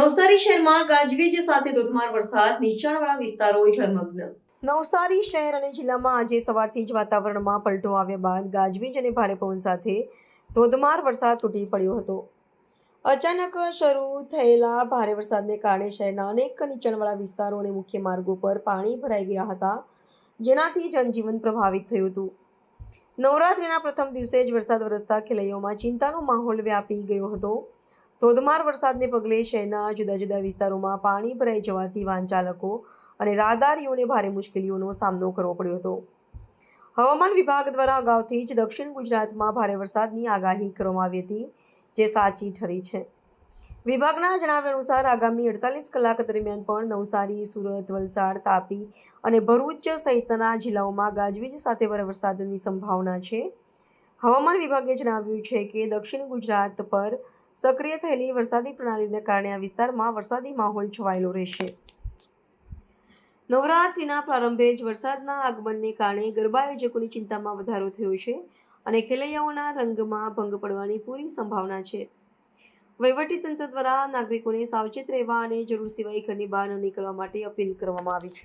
નવસારી શહેરમાં ગાજવીજ સાથે ધોધમાર વરસાદ, નીચાણવાળા વિસ્તારો જળમગ્ન. નવસારી શહેર અને જિલ્લામાં આજે સવારથી જ વાતાવરણમાં પલટો આવ્યા બાદ ગાજવીજ અને ભારે પવન સાથે ધોધમાર વરસાદ તૂટી પડ્યો હતો. અચાનક શરૂ થયેલા ભારે વરસાદને કારણે શહેરના અનેક નીચાણવાળા વિસ્તારો અને મુખ્ય માર્ગો પર પાણી ભરાઈ ગયા હતા, જેનાથી જનજીવન પ્રભાવિત થયું હતું. નવરાત્રિના પ્રથમ દિવસે જ વરસાદ વરસતા ખેલૈયાઓમાં ચિંતાનો માહોલ વ્યાપી ગયો હતો. ધોધમાર વરસાદને પગલે શહેરના જુદા જુદા વિસ્તારોમાં પાણી ભરાઈ જવાથી વાહન ચાલકો અને રાહદારીઓને ભારે મુશ્કેલીઓનો સામનો કરવો પડ્યો હતો. હવામાન વિભાગ દ્વારા અગાઉથી જ દક્ષિણ ગુજરાતમાં ભારે વરસાદની આગાહી કરવામાં આવી હતી, જે સાચી ઠરી છે. વિભાગના જણાવ્યા અનુસાર આગામી 48 કલાક દરમિયાન પણ નવસારી, સુરત, વલસાડ, તાપી અને ભરૂચ સહિતના જિલ્લાઓમાં ગાજવીજ સાથે ભારે વરસાદની સંભાવના છે. હવામાન વિભાગે જણાવ્યું છે કે દક્ષિણ ગુજરાત પર સક્રિય થયેલી વરસાદી પ્રણાલીને કારણે આ વિસ્તારમાં વરસાદી માહોલ છવાયેલો રહેશે. નવરાત્રિના પ્રારંભે જ વરસાદના આગમનને કારણે ગરબા આયોજકોની ચિંતામાં વધારો થયો છે અને ખેલૈયાઓના રંગમાં ભંગ પડવાની પૂરી સંભાવના છે. વહીવટીતંત્ર દ્વારા નાગરિકોને સાવચેત રહેવા અને જરૂર સિવાય ઘરની બહાર ન નીકળવા માટે અપીલ કરવામાં આવી છે.